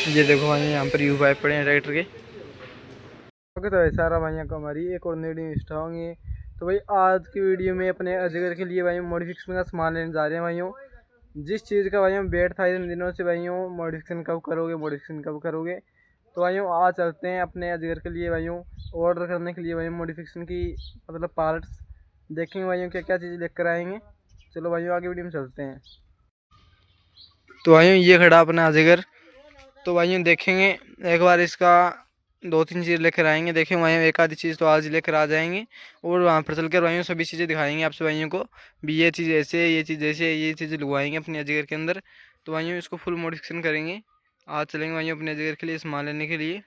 ये देखो भाई यहाँ पर यू पाइप पड़े हैं ट्रैक्टर के। ओके तो ऐसा रहा भाई को हमारी एक और वीडियो इंस्टा होंगी। तो भाई आज की वीडियो में अपने अजगर के लिए भाई मॉडिफिकेशन का सामान लेने जा रहे हैं भाइयों। जिस चीज़ का भाइयों वेट था इन दिनों से भाइयों, मॉडिफिकेशन कब करोगे मॉडिफिकेशन कब करोगे। तो भाइयों आज चलते हैं अपने अजगर के लिए भाइयों ऑर्डर करने के लिए भाई मॉडिफिकेशन की मतलब पार्ट्स देखेंगे भाइयों क्या क्या चीज़ लेकर आएंगे। चलो भाइयों आगे वीडियो में चलते हैं। तो भाइयों ये खड़ा अपना अजगर। तो भाइयों देखेंगे एक बार इसका दो तीन चीज़ लेकर आएंगे। देखें भाइयों एक आधी चीज़ तो आज लेकर आ जाएंगे और वहाँ पर चलकर भाइयों सभी चीज़ें दिखाएंगे आपसे भाइयों को भी। ये चीज़ ऐसे है, ये चीज़ ऐसे है, ये चीज़ें लगवाएंगे अपने अजगर के अंदर। तो भाइयों इसको फुल मॉडिफिकेशन करेंगे। आज चलेंगे भाइयों अपने अजगर के लिए सामान लेने के लिए।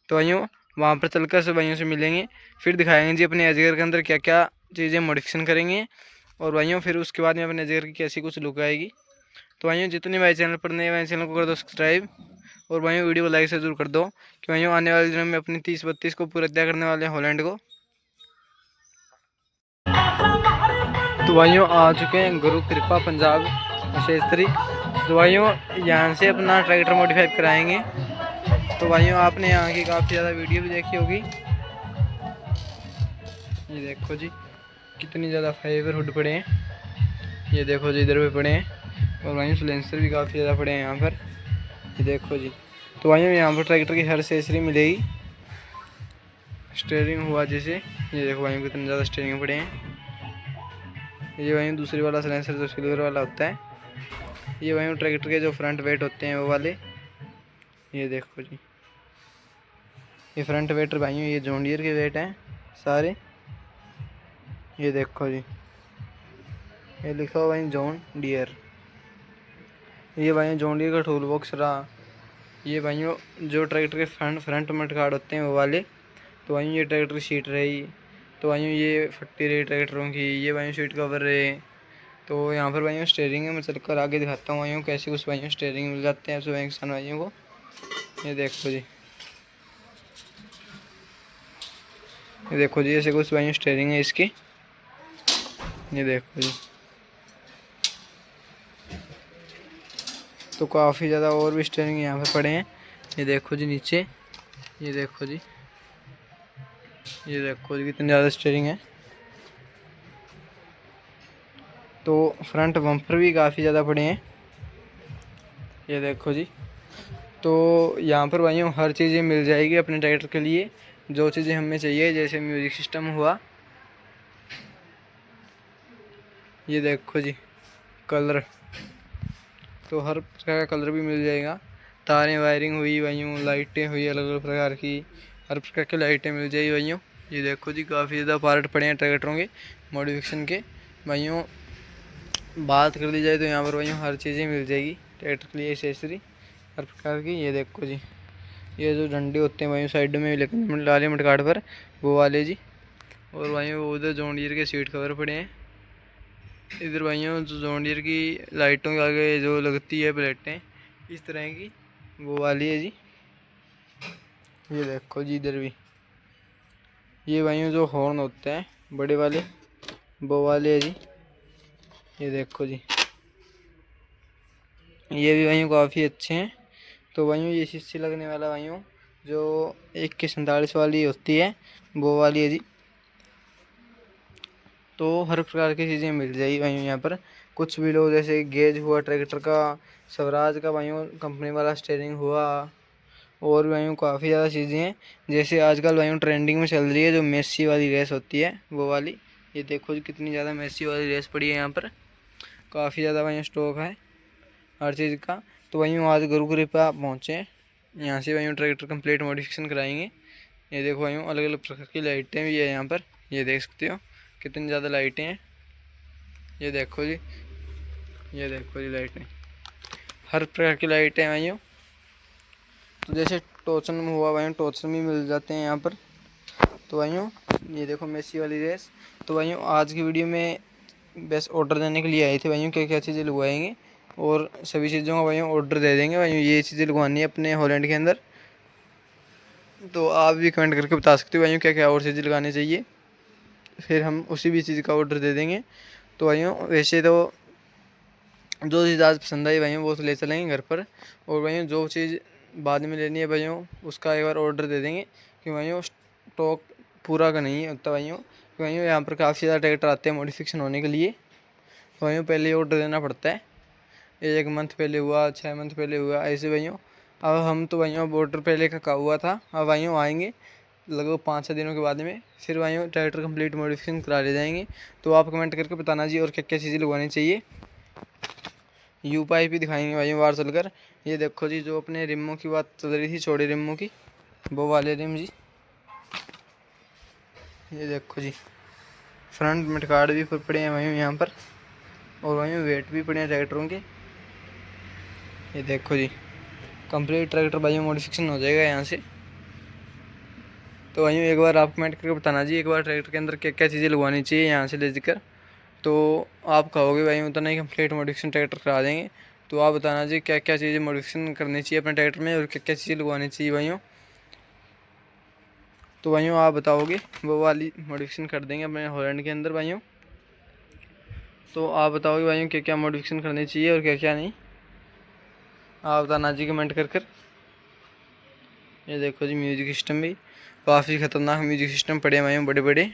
तो भाइयों वहाँ पर चलकर सब भाइयों से मिलेंगे, फिर दिखाएंगे जी अपने अजगर के अंदर क्या क्या चीज़ें मॉडिफिकेशन करेंगे। और भाइयों फिर उसके बाद में अपने अजगर की कैसी कुछ लुक आएगी। तो भाइयों जितने भाई चैनल पर नए भाई चैनल को कर दो सब्सक्राइब और भाइयों वीडियो को लाइक से जरूर कर दो कि भाइयों आने वाले दिनों में अपनी 30-32 को पूरा तय करने वाले हैं हॉलैंड को। तो भाइयों आ चुके हैं गुरु कृपा पंजाब क्षेत्री। तो भाइयों यहाँ से अपना ट्रैक्टर मॉडिफाई कराएंगे। तो भाइयों आपने यहाँ की काफ़ी ज़्यादा वीडियो भी देखी होगी। ये देखो जी कितनी ज़्यादा फाइबर हुड पड़े हैं। ये देखो जी इधर भी पड़े हैं और भाइयों सिलेंसर भी काफ़ी ज़्यादा पड़े हैं यहाँ पर। ये देखो जी। तो भाइयों यहाँ पर ट्रैक्टर की हर एक्सेसरी मिलेगी। स्टीयरिंग हुआ जैसे, ये देखो भाइयों कितने ज़्यादा स्टीयरिंग पड़े हैं। ये भाइयों दूसरी वाला सिलेंसर जो सिल्वर वाला होता है। ये भाइयों ट्रैक्टर के जो फ्रंट वेट होते हैं वो वाले। ये देखो जी ये फ्रंट वेटर भाइयों ये जॉन डियर के वेट हैं सारे। ये देखो जी ये लिखा हुआ भाई जॉन डियर। ये भाइयों जॉन डियर का टूल बॉक्स रहा। ये भाइयों जो ट्रैक्टर के फ्रंट मड गार्ड होते हैं वो वाले। तो भाइयों ये ट्रैक्टर की सीट रही। तो भाइयों ये फट्टी रही ट्रैक्टरों की। ये भाइयों सीट कवर रहे। तो यहाँ पर भाइयों स्टेयरिंग है, मैं चलकर आगे दिखाता हूँ भाइयों कैसे कुछ भाइयों स्टेयरिंग मिल जाते हैं सुबह किसान भाइयों को। ये देखो जी ये देखो जी ऐसे कुछ भाइयों स्टेयरिंग है इसकी। ये देखो जी तो काफ़ी ज़्यादा और भी स्टेयरिंग यहाँ पर पड़े हैं। ये देखो जी नीचे। ये देखो जी ये देखो जी कितनी ज़्यादा स्टीयरिंग है। तो फ्रंट बम्पर भी काफ़ी ज़्यादा पड़े हैं। ये देखो जी। तो यहाँ पर भाइयों हर चीज़ें मिल जाएगी अपने ट्रैक्टर के लिए जो चीज़ें हमें चाहिए, जैसे म्यूज़िक सिस्टम हुआ। ये देखो जी कलर, तो हर प्रकार का कलर भी मिल जाएगा। तारें वायरिंग हुई भाइयों, लाइटें हुई अलग अलग प्रकार की, हर प्रकार की लाइटें मिल जाएगी भाइयों। ये देखो जी काफ़ी ज़्यादा पार्ट पड़े हैं ट्रैक्टरों के मॉडिफिकेशन के भाइयों। बात कर दी जाए तो यहाँ पर भाइयों हर चीज़ें मिल जाएगी ट्रैक्टर के लिए एक्सेसरी हर प्रकार की। ये देखो जी ये जो डंडे होते हैं भाइयों साइड में लेकिन लाले मटकाट पर वो वाले जी। और भाइयों उधर जॉन डियर के सीट कवर पड़े हैं। इधर भाइयों जो जॉन डियर की लाइटों के आगे जो लगती है प्लेटें इस तरह की वो वाली है जी। ये देखो जी इधर भी ये भाइयों जो हॉर्न होते हैं बड़े वाले वो वाले है जी। ये देखो जी ये भी भाइयों काफ़ी अच्छे हैं। तो भाइयों ये शीशी लगने वाला भाइयों जो 1 के 47 वाली होती है वो वाली है जी। तो हर प्रकार की चीज़ें मिल जाएगी भाइयों यहाँ पर। कुछ भी लो जैसे गेज हुआ ट्रैक्टर का, स्वराज का भाइयों कंपनी वाला स्टीयरिंग हुआ, और भाइयों काफ़ी ज़्यादा चीज़ें हैं। जैसे आजकल भाइयों ट्रेंडिंग में चल रही है जो मेसी वाली रेस होती है वो वाली। ये देखो जी कितनी ज़्यादा मेसी वाली रेस पड़ी है यहाँ पर। काफ़ी ज़्यादा भाइयों स्टॉक है हर चीज़ का। तो भाइयों आज गुरु कृपा पहुँचे यहाँ से भाइयों ट्रैक्टर कंप्लीट मॉडिफिकेशन कराएंगे। ये देखो भाइयों अलग अलग प्रकार की लाइटें भी है यहाँ पर। ये देख सकते हो कितनी ज़्यादा लाइटें हैं। ये देखो जी ये देखो जी लाइटें हर प्रकार की लाइटें हैं भाइयों। तो जैसे टोचन में हुआ भाइयों टोचन भी मिल जाते हैं यहाँ पर। तो भाइयों ये देखो मेसी वाली रेस। तो भाइयों आज की वीडियो में बस ऑर्डर देने के लिए आए थे भाइयों क्या क्या चीज़ें लगवाएंगे और सभी चीज़ों का भाइयों ऑर्डर दे देंगे भाइयों। ये चीज़ें लगवानी है अपने हॉलैंड के अंदर। तो आप भी कमेंट करके बता सकते हो भाइयों क्या क्या और चीज़ें लगानी चाहिए, फिर हम उसी भी चीज़ का ऑर्डर दे देंगे। तो भाइयों वैसे तो जो चीज़ आज पसंद आई भाइयों वो तो ले चलेंगे घर पर। और भाइयों जो चीज़ बाद में लेनी है भाइयों उसका एक बार ऑर्डर दे देंगे, कि भाइयों स्टॉक पूरा का नहीं होता भाइयों। भाइयों यहाँ पर काफ़ी ज़्यादा ट्रैक्टर आते हैं मॉडिफिकेशन होने के लिए, तो भाइयों पहले ही ऑर्डर देना पड़ता है। 1 मंथ पहले हुआ, 6 मंथ पहले हुआ, ऐसे भाइयों। अब हम तो भाइयों अब ऑर्डर पहले का हुआ था, अब भाइयों आएंगे लगभग 5-6 दिनों के बाद में, फिर भाइयों ट्रैक्टर कंप्लीट मॉडिफिकेशन करा ले जाएंगे। तो आप कमेंट करके बताना जी और क्या क्या चीज़ें लगवानी चाहिए। यू पाइप भी दिखाएंगे भाइयों बाहर चलकर। ये देखो जी, जो अपने रिमों की बात चल रही थी, चौड़े रिमों की, वो वाले रिम जी। ये देखो जी, फ्रंट में कार्ड भी पड़े हैं भाइयों यहाँ पर, और भाइयों वेट भी पड़े हैं ट्रैक्टरों के। ये देखो जी, कंप्लीट ट्रैक्टर भाइयों मॉडिफिकेशन हो जाएगा यहाँ से। तो भाइयों एक बार आप कमेंट करके बताना जी, एक बार ट्रैक्टर के अंदर क्या क्या चीज़ें लगवानी चाहिए यहाँ से ले कर। तो आप कहोगे भाई उतना ही कंप्लीट मॉडिफिकेशन ट्रैक्टर करा देंगे। तो आप बताना जी क्या क्या चीज़ें मॉडिफिकेशन करनी चाहिए अपने ट्रैक्टर में और क्या क्या चीज़ें लगवानी चाहिए भाइयों। तो भाइयों आप बताओगे वो वाली मॉडिफिकेशन कर देंगे अपने हॉलैंड के अंदर भाइयों। तो आप बताओगे भाइयों क्या क्या मॉडिफिकेशन करनी चाहिए और क्या क्या नहीं, आप बताना जी कमेंट कर। ये देखो जी, म्यूजिक सिस्टम भी काफ़ी ख़तरनाक म्यूजिक सिस्टम पड़े हैं भाइयों, बड़े बड़े।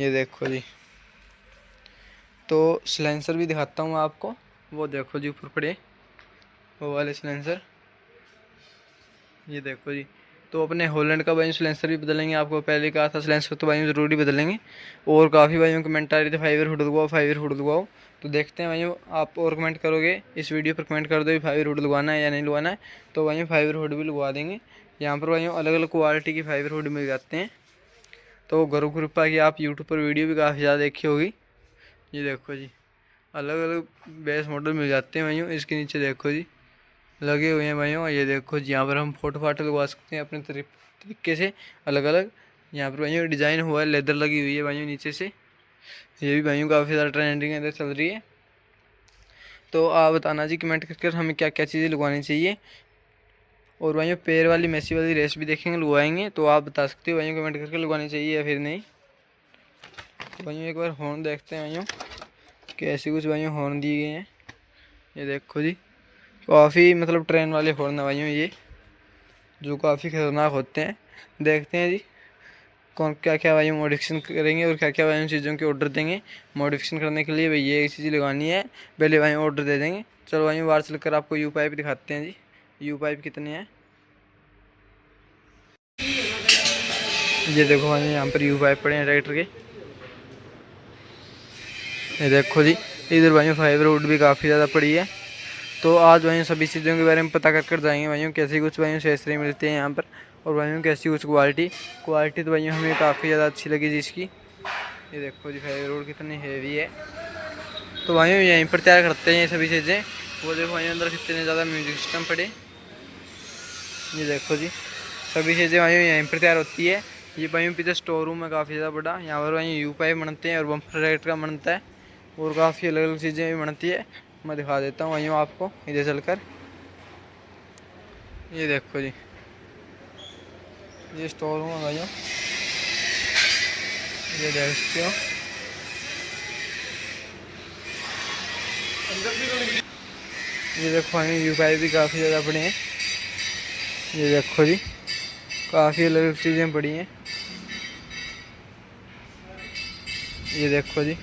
ये देखो जी, तो सिलेंसर भी दिखाता हूँ आपको, वो देखो जी ऊपर पड़े वो वाले सिलेंसर। ये देखो जी, तो अपने हॉलैंड का भाई सिलेंसर भी बदलेंगे। आपको पहले कहा था सिलेंसर तो भाई ज़रूरी बदलेंगे। और काफ़ी भाइयों कमेंट आ रही थी फाइबर हुड लगवाओ, फाइबर हुड लगवाओ। तो देखते हैं भाइयों, आप और कमेंट करोगे इस वीडियो पर, कमेंट कर दो फाइबर हुड लगवाना है या नहीं लगवाना है, तो भाइयों फाइबर हुड भी लगवा देंगे। यहाँ पर भाइयों अलग अलग क्वालिटी की फाइबर हुड मिल जाते हैं। तो गुरु कृपा की आप यूट्यूब पर वीडियो भी काफ़ी ज़्यादा देखी होगी। ये देखो जी, अलग अलग बेस मॉडल मिल जाते हैं भाइयों। इसके नीचे देखो जी लगे हुए हैं भाइयों। ये देखो जी, यहाँ पर हम फोटो फाटो लगवा सकते हैं अपने तरीके से अलग अलग। यहाँ पर भाइयों डिज़ाइन हुआ है, लेदर लगी हुई है भाइयों नीचे से। ये भी भाइयों काफ़ी ज़्यादा ट्रेंडिंग अंदर चल रही है। तो आप बताना जी कमेंट करके हमें क्या क्या चीज़ें लगवानी चाहिए। और भाइयों पैर वाली मेसी वाली रेस भी देखेंगे, लगवाएंगे। तो आप बता सकते हो भाइयों कमेंट करके लगवानी चाहिए या फिर नहीं। तो भाइयों एक बार हॉर्न देखते हैं भाइयों, कैसे कुछ भाइयों हॉर्न दिए गए हैं। ये देखो जी, काफ़ी मतलब ट्रेन वाले हॉर्न है भाइयों ये, जो काफ़ी ख़तरनाक होते हैं। देखते हैं जी कौन क्या क्या भाई मॉडिफिकेशन करेंगे और क्या क्या भाई चीज़ों के ऑर्डर देंगे मॉडिफिकेशन करने के लिए। भाई ये चीज़ लगानी है, पहले भाई ऑर्डर दे देंगे। चलो भाई बाहर चल कर आपको यू पाइप दिखाते हैं जी, यू पाइप कितने हैं। ये देखो भाई यहाँ पर यू पाइप पड़े हैं ट्रैक्टर के। ये देखो जी, इधर भाइयों फाइबर वुड भी काफ़ी ज़्यादा पड़ी है। तो आज भाइयों सभी चीज़ों के बारे में पता कर जाएंगे भाइयों, कैसी कुछ भाइयों सेसरी मिलती है यहाँ पर, और भाइयों कैसी कुछ क्वालिटी तो भाइयों हमें काफ़ी ज़्यादा अच्छी लगी जी इसकी। ये देखो जी फाइबर वुड कितनी हैवी है। तो भाइयों यहीं पर तैयार करते हैं ये सभी चीज़ें। वो देखो भाइयों अंदर कितने ज़्यादा म्यूजिक सिस्टम पड़े। ये देखो जी, सभी चीज़ें भाइयों यहीं पर तैयार होती है। ये भाइयों पीछे स्टोर रूम है काफ़ी ज़्यादा बड़ा, यहाँ पर भाइयों यू पाइप बनते हैं और बम्पर रेट का बनता है, और काफ़ी अलग अलग चीज़ें भी बनती है। मैं दिखा देता हूँ भाइयों आपको इधर चलकर। ये देखो जी, ये स्टोर रूम है भाइयों, ये देख सकते हो। ये देखो भाई यू पाइप भी काफ़ी ज़्यादा बड़े हैं। ये देखो जी, काफ़ी अलग अलग चीज़ें पड़ी हैं। ये देखो जी,